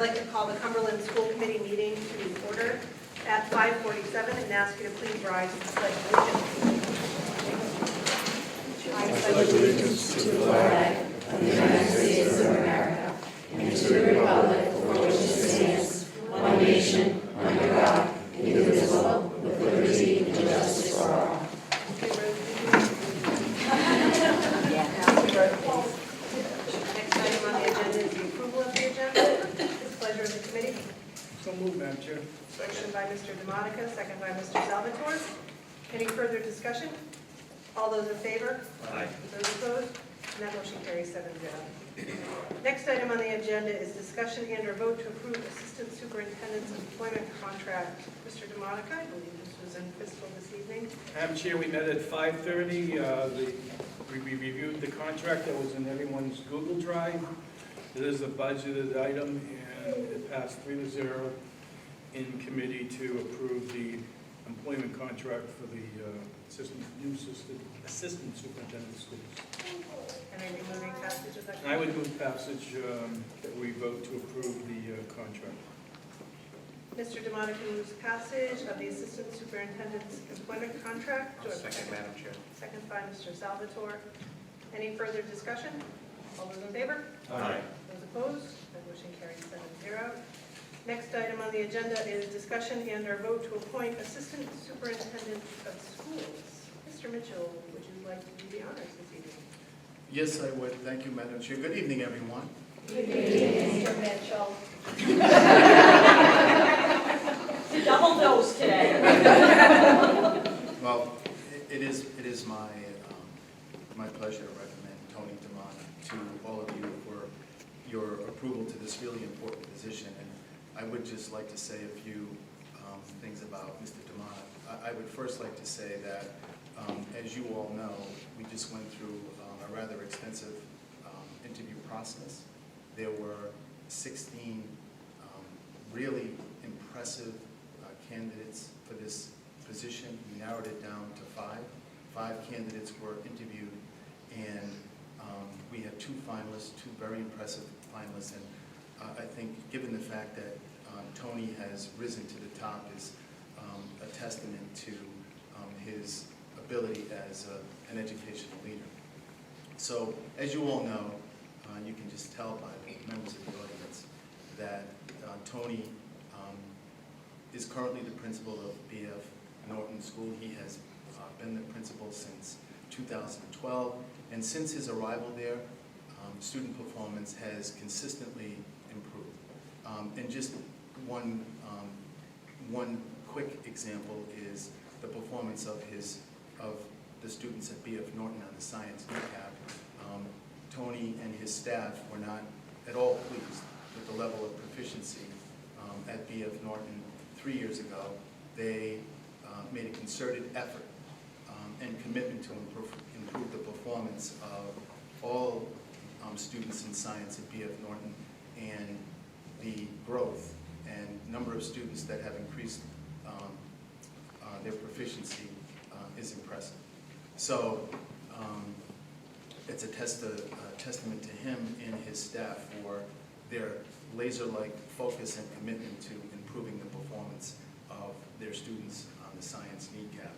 like to call the Cumberland School Committee meeting to order at 5:47 and ask you to please rise to the pledge of allegiance. I pledge allegiance to the flag of the United States of America and to the republic for which it stands, one nation, under God, indivisible, with liberty and justice for all. Next item on the agenda is the approval of the agenda. It's pleasure of the committee. So moved, Madam Chair. Motion by Mr. DeMonica, second by Mr. Salvatore. Any further discussion? All those in favor? Aye. Those opposed? And that motion carries 7-0. Next item on the agenda is discussion and or vote to approve Assistant Superintendent's employment contract. Mr. DeMonica, I believe this was in fiscal this evening. Madam Chair, we met at 5:30. We reviewed the contract that was in everyone's Google Drive. It is a budgeted item, and it passed 3-0 in committee to approve the employment contract for the new assistant superintendent of schools. And are you moving passage of that? And I would move passage that we vote to approve the contract. Mr. DeMonica moves passage of the Assistant Superintendent's employment contract. Do I have a Second, Madam Chair. Second by Mr. Salvatore. Any further discussion? All those in favor? Aye. Those opposed? That motion carries 7-0. Next item on the agenda is discussion and or vote to appoint Assistant Superintendent of Schools. Mr. Mitchell, would you like to do the honors this evening? Yes, I would. Thank you, Madam Chair. Good evening, everyone. Good evening, Mr. Mitchell. Double dose today. Well, it is my pleasure to recommend Tony DeMonica to all of you for your approval to this really important position. And I would just like to say a few things about Mr. DeMonica. I would first like to say that, as you all know, we just went through a rather extensive interview process. There were 16 really impressive candidates for this position. We narrowed it down to 5. 5 candidates were interviewed, and we had 2 finalists, 2 very impressive finalists. And I think, given the fact that Tony has risen to the top, is a testament to his ability as an educational leader. So, as you all know, you can just tell by the members of the audience that Tony is currently the principal of B.F. Norton School. He has been the principal since 2012, and since his arrival there, student performance has consistently improved. And just one quick example is the performance of the students at B.F. Norton on the science kneecap. Tony and his staff were not at all pleased with the level of proficiency at B.F. Norton 3 years ago. They made a concerted effort and commitment to improve the performance of all students in science at B.F. Norton, and the growth and number of students that have increased their proficiency is impressive. So it's a testament to him and his staff for their laser-like focus and commitment to improving the performance of their students on the science kneecap.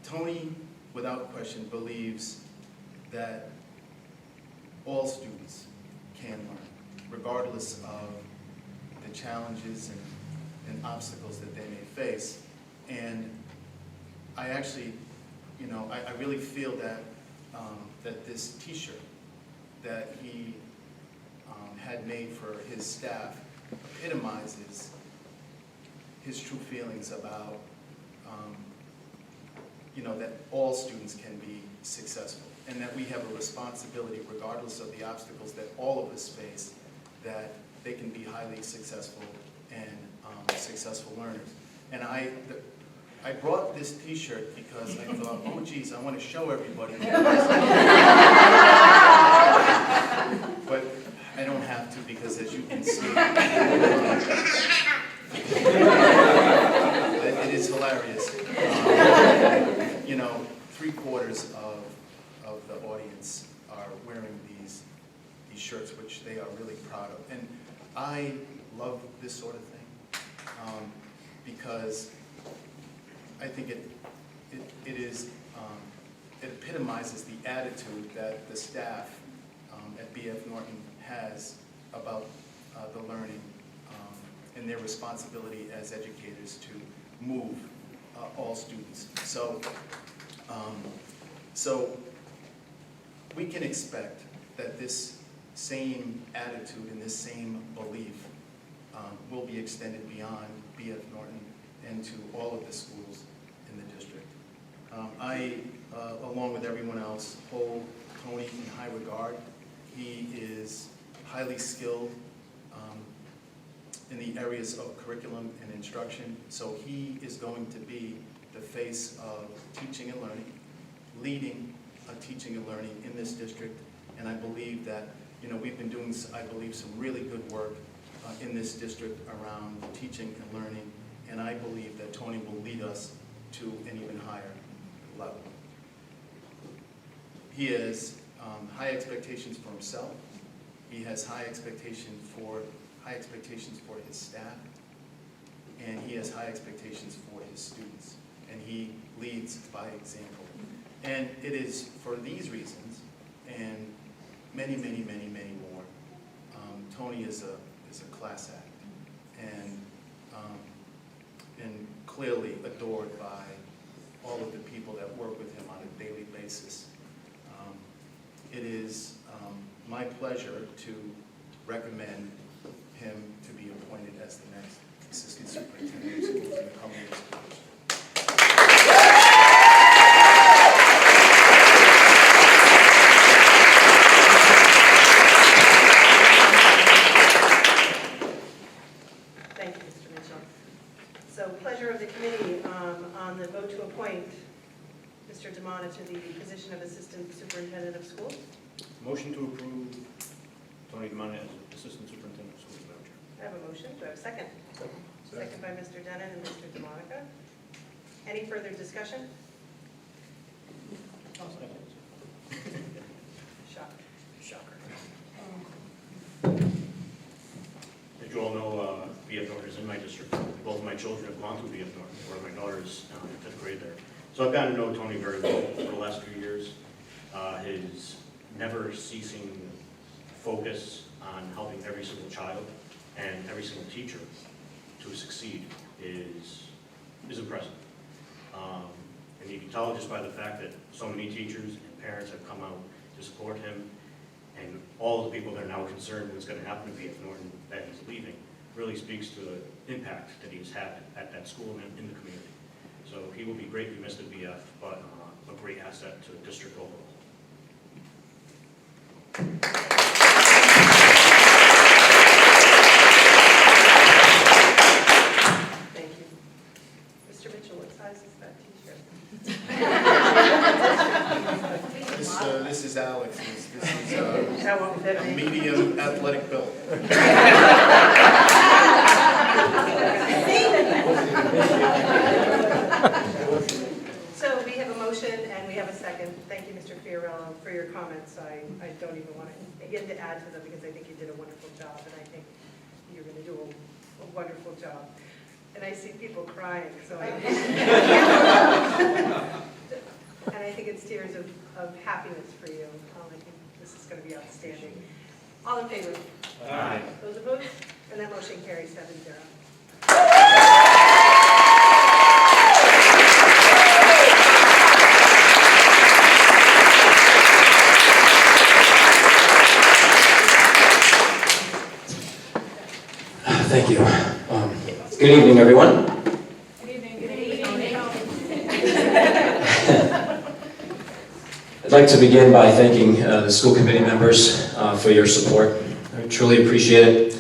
Tony, without question, believes that all students can learn, regardless of the challenges and obstacles that they may face. And I actually, I really feel that that this T-shirt that he had made for his staff epitomizes his true feelings about, that all students can be successful, and that we have a responsibility, regardless of the obstacles that all of us face, that they can be highly successful and successful learners. And I brought this T-shirt because I thought, oh geez, I want to show everybody. But I don't have to, because as you can see, it is hilarious. 3/4 of the audience are wearing these shirts, which they are really proud of. And I love this sort of thing because I think it epitomizes the attitude that the staff at BF Norton has about the learning and their responsibility as educators to move all students. So we can expect that this same attitude and this same belief will be extended beyond BF Norton and to all of the schools in the district. I, along with everyone else, hold Tony in high regard. He is highly skilled in the areas of curriculum and instruction, so he is going to be the face of teaching and learning, leading teaching and learning in this district, and I believe that, we've been doing, I believe, some really good work in this district around teaching and learning, and I believe that Tony will lead us to an even higher level. He has high expectations for himself. He has high expectations for his staff, and he has high expectations for his students, and he leads by example. And it is for these reasons, and many, many, many, many more, Tony is a class act, and clearly adored by all of the people that work with him on a daily basis. It is my pleasure to recommend him to be appointed as the next Assistant Superintendent of Schools in the Cumberland School District. Thank you, Mr. Mitchell. So pleasure of the committee on the vote to appoint Mr. Damana to the position of Assistant Superintendent of Schools. Motion to approve Tony Damana as Assistant Superintendent of Schools, Madam Chair. I have a motion. Do I have a second? Second by Mr. Denon and Mr. DeMonica. Any further discussion? Shocker. As you all know, BF Norton is in my district. Both of my children have gone through BF Norton. One of my daughters in 5th grade there. So I've gotten to know Tony very well for the last few years. His never ceasing focus on helping every single child and every single teacher to succeed is impressive. And you can tell just by the fact that so many teachers and parents have come out to support him, and all the people that are now concerned what's going to happen to BF Norton that he's leaving really speaks to the impact that he's had at that school and in the community. So he will be greatly missed at BF, but a great asset to the district overall. Thank you. Mr. Mitchell, what size is that t-shirt? This is Alex. This is That won't fit a me. medium athletic build. So we have a motion and we have a second. Thank you, Mr. Fiorello, for your comments. I don't even want to begin to add to them because I think you did a wonderful job, and I think you're going to do a wonderful job. And I see people crying, so and I think it's tears of happiness for you. I think this is going to be outstanding. All in favor? Aye. Those opposed? And that motion carries 7-0. Thank you. Good evening, everyone. Good evening. Good evening. I'd like to begin by thanking the school committee members for your support. I truly appreciate it.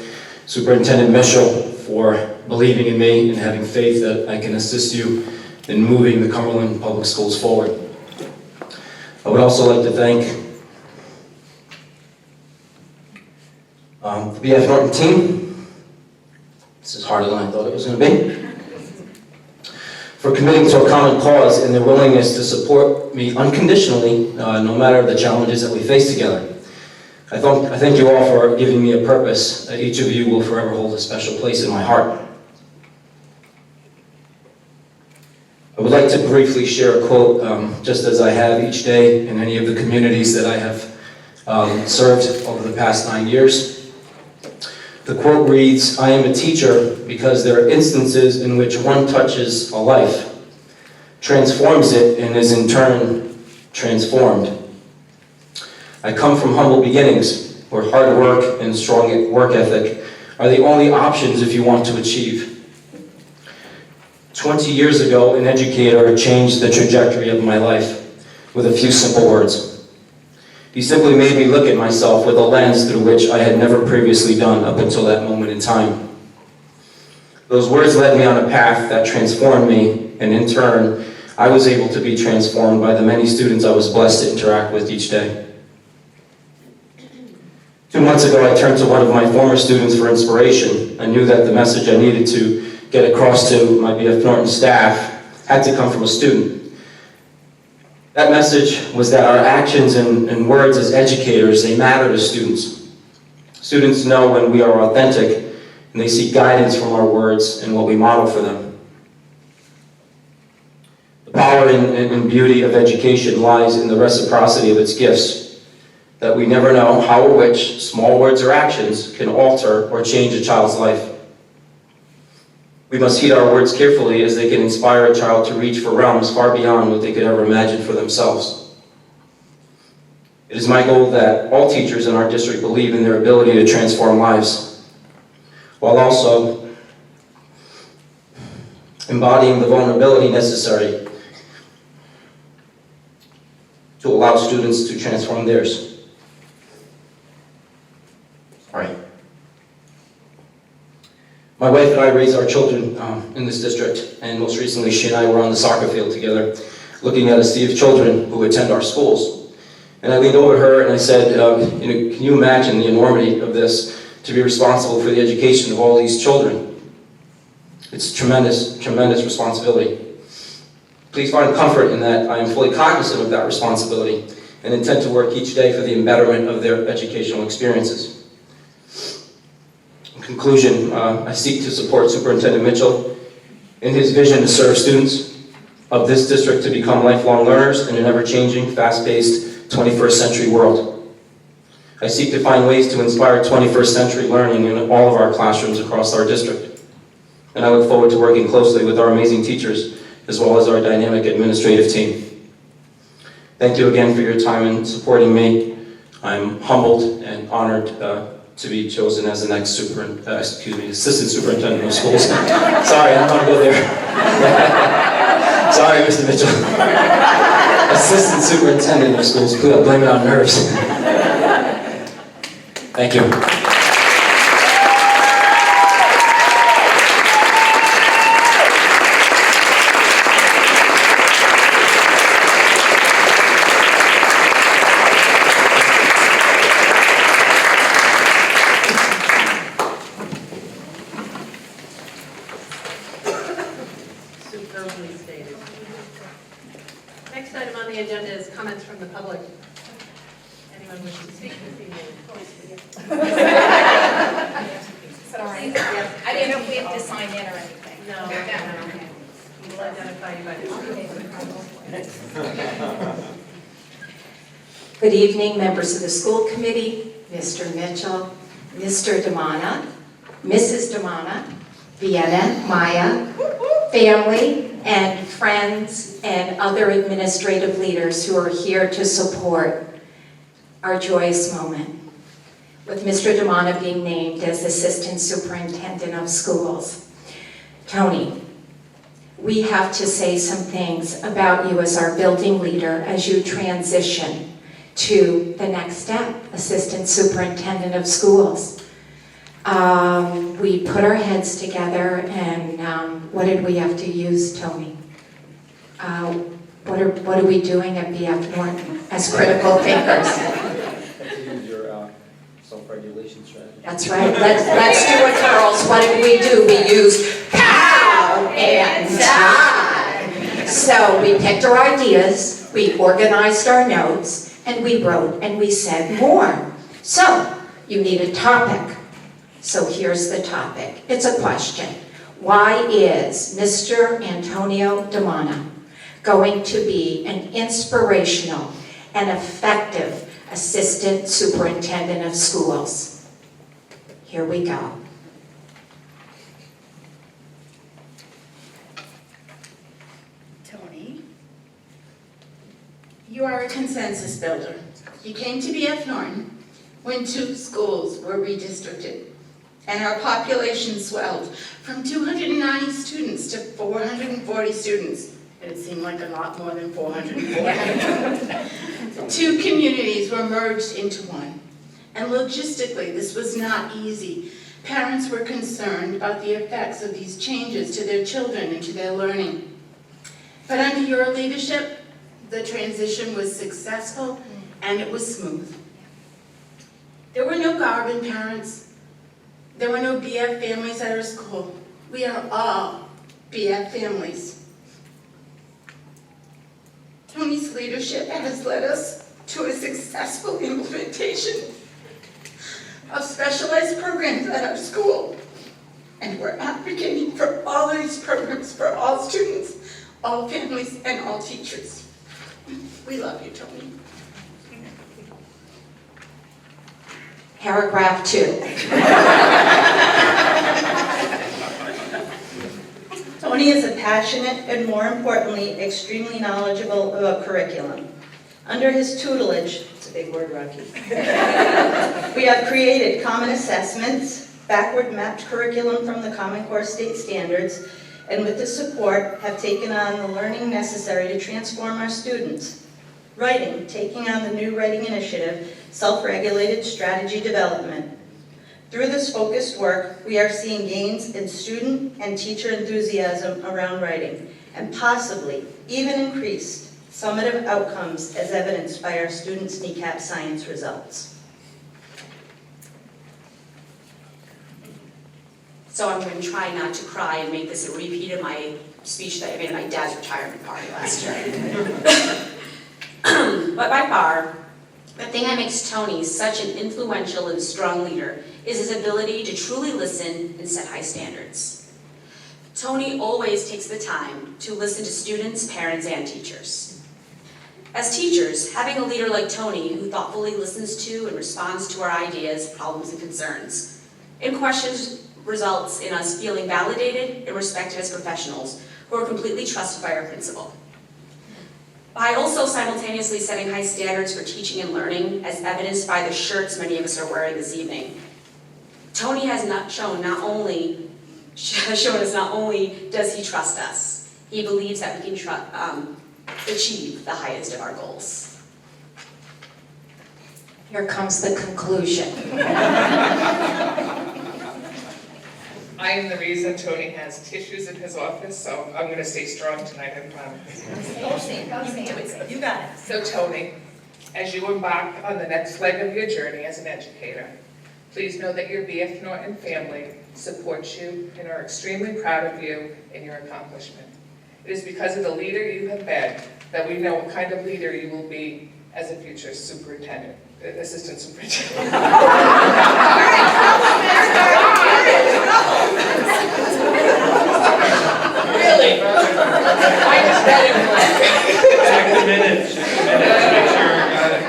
Superintendent Mitchell for believing in me and having faith that I can assist you in moving the Cumberland Public Schools forward. I would also like to thank the BF Norton team. This is harder than I thought it was going to be. For committing to a common cause and their willingness to support me unconditionally, no matter the challenges that we face together. I thank you all for giving me a purpose. Each of you will forever hold a special place in my heart. I would like to briefly share a quote, just as I have each day in any of the communities that I have served over the past 9 years. The quote reads, "I am a teacher because there are instances in which one touches a life, transforms it, and is in turn transformed. I come from humble beginnings, where hard work and strong work ethic are the only options if you want to achieve. 20 years ago, an educator changed the trajectory of my life with a few simple words. He simply made me look at myself with a lens through which I had never previously done up until that moment in time. Those words led me on a path that transformed me, and in turn, I was able to be transformed by the many students I was blessed to interact with each day. 2 months ago, I turned to one of my former students for inspiration. I knew that the message I needed to get across to my B.F. Norton staff had to come from a student. That message was that our actions and words as educators, they matter to students. Students know when we are authentic, and they seek guidance from our words and what we model for them. The power and beauty of education lies in the reciprocity of its gifts, that we never know how or which small words or actions can alter or change a child's life. We must heed our words carefully, as they can inspire a child to reach for realms far beyond what they could ever imagine for themselves. It is my goal that all teachers in our district believe in their ability to transform lives, while also embodying the vulnerability necessary to allow students to transform theirs. Sorry. My wife and I raised our children in this district, and most recently she and I were on the soccer field together, looking at a sea of children who attend our schools. And I leaned over to her and I said, can you imagine the enormity of this, to be responsible for the education of all these children? It's tremendous, tremendous responsibility. Please find comfort in that I am fully cognizant of that responsibility and intend to work each day for the betterment of their educational experiences. In conclusion, I seek to support Superintendent Mitchell in his vision to serve students of this district to become lifelong learners in an ever-changing, fast-paced 21st century world. I seek to find ways to inspire 21st century learning in all of our classrooms across our district. And I look forward to working closely with our amazing teachers as well as our dynamic administrative team. Thank you again for your time in supporting me. I'm humbled and honored to be chosen as the next assistant superintendent of schools. Sorry, I don't want to go there. Sorry, Mr. Mitchell. Assistant superintendent of schools. Blame it on nerves. Thank you. Superbly stated. Next item on the agenda is comments from the public. Anyone wishing to speak this evening? Sorry. Yes. I didn't know if we have to sign in or anything. No, no. We'll identify you by this. Good evening, members of the school committee, Mr. Mitchell, Mr. Damana, Mrs. Damana, Vienna, Maya, family and friends and other administrative leaders who are here to support our joyous moment with Mr. Damana being named as Assistant Superintendent of Schools. Tony, we have to say some things about you as our building leader as you transition to the next step, Assistant Superintendent of Schools. We put our heads together and what did we have to use, Tony? What are we doing at BF Norton as critical thinkers? Use your self-regulation strategy. That's right. Let's do it, girls. What did we do? We used pow and time. So we picked our ideas, we organized our notes, and we wrote and we said more. So, you need a topic. So here's the topic. It's a question. Why is Mr. Antonio Damana going to be an inspirational and effective assistant superintendent of schools? Here we go. Tony, you are a consensus builder. You came to BF Norton when 2 schools were redistricted and our population swelled from 290 students to 440 students. It seemed like a lot more than 440. 2 communities were merged into one. And logistically, this was not easy. Parents were concerned about the effects of these changes to their children and to their learning. But under your leadership, the transition was successful and it was smooth. There were no Garvin parents. There were no BF families at our school. We are all BF families. Tony's leadership has led us to a successful implementation of specialized programs at our school. And we're advocating for all of these programs for all students, all families, and all teachers. We love you, Tony. Paragraph 2. Tony is a passionate and, more importantly, extremely knowledgeable about curriculum. Under his tutelage, it's a big word, Rocky, we have created common assessments, backward mapped curriculum from the Common Core state standards, and with his support have taken on the learning necessary to transform our students. Writing, taking on the new writing initiative, self-regulated strategy development. Through this focused work, we are seeing gains in student and teacher enthusiasm around writing, and possibly even increased summative outcomes as evidenced by our students' kneecap science results. So I'm going to try not to cry and make this a repeat of my speech that I made at my dad's retirement party last year. But by far, the thing that makes Tony such an influential and strong leader is his ability to truly listen and set high standards. Tony always takes the time to listen to students, parents, and teachers. As teachers, having a leader like Tony who thoughtfully listens to and responds to our ideas, problems, and concerns, and questions results in us feeling validated and respected as professionals who are completely trusted by our principal. By also simultaneously setting high standards for teaching and learning, as evidenced by the shirts many of us are wearing this evening, Tony has shown us not only does he trust us, he believes that we can achieve the highest of our goals. Here comes the conclusion. I am the reason Tony has tissues in his office, so I'm going to stay strong tonight, I promise. You got it. So Tony, as you embark on the next leg of your journey as an educator, please know that your BF Norton family supports you and are extremely proud of you and your accomplishment. It is because of the leader you have been that we know what kind of leader you will be as a future superintendent, assistant superintendent. Really? I just read it. Check the minutes, make sure I got it.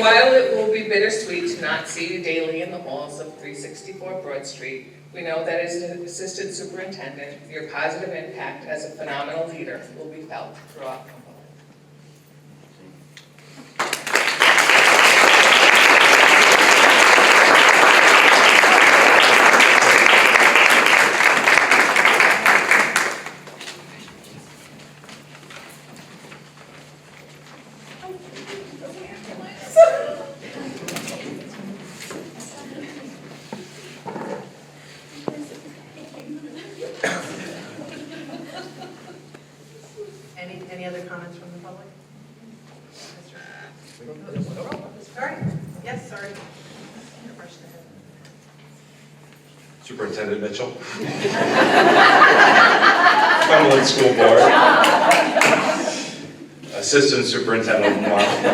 While it will be bittersweet to not see you daily in the halls of 364 Broad Street, we know that as an assistant superintendent, your positive impact as a phenomenal leader will be felt throughout Cumberland. Any other comments from the public? All right, yes, sorry. Superintendent Mitchell. Cumberland School Board. Assistant Superintendent,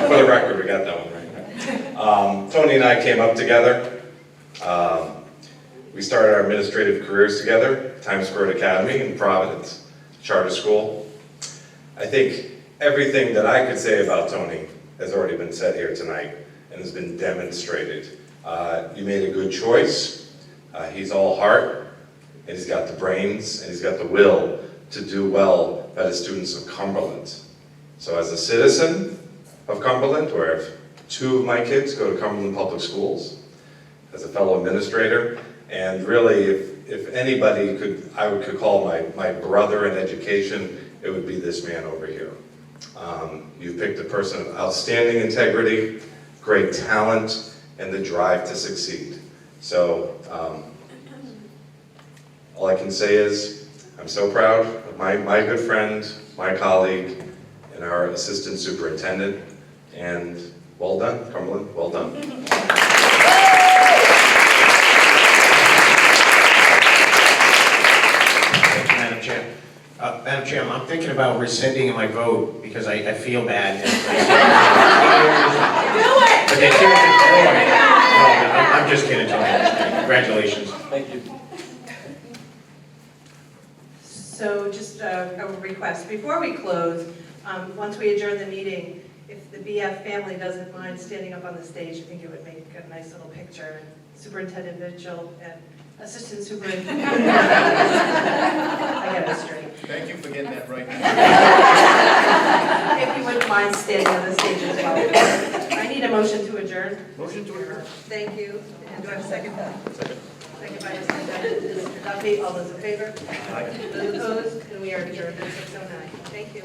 for the record, we got that one right. Tony and I came up together. We started our administrative careers together, Times Square Academy in Providence, charter school. I think everything that I could say about Tony has already been said here tonight and has been demonstrated. You made a good choice. He's all heart, and he's got the brains, and he's got the will to do well by the students of Cumberland. So as a citizen of Cumberland, where 2 of my kids go to Cumberland Public Schools, as a fellow administrator, and really, if anybody I could call my brother in education, it would be this man over here. You've picked a person of outstanding integrity, great talent, and the drive to succeed. So, all I can say is, I'm so proud of my good friend, my colleague, and our assistant superintendent, and well done, Cumberland, well done. Madam Chair. Madam Chair, I'm thinking about rescinding my vote because I feel bad. But they seriously, no, I'm just kidding, Tony. Congratulations. Thank you. So just a request, before we close, once we adjourn the meeting, if the BF family doesn't mind standing up on the stage, I think it would make a nice little picture. Superintendent Mitchell and Assistant Superintendent. I got it straight. Thank you for getting that right. If you wouldn't mind standing on the stage as well. I need a motion to adjourn. Motion to adjourn. Thank you. And do I have a second? Second. Second by Mr. Duffy. All those in favor? Aye. Those opposed? And we are adjourned at 6:09. Thank you.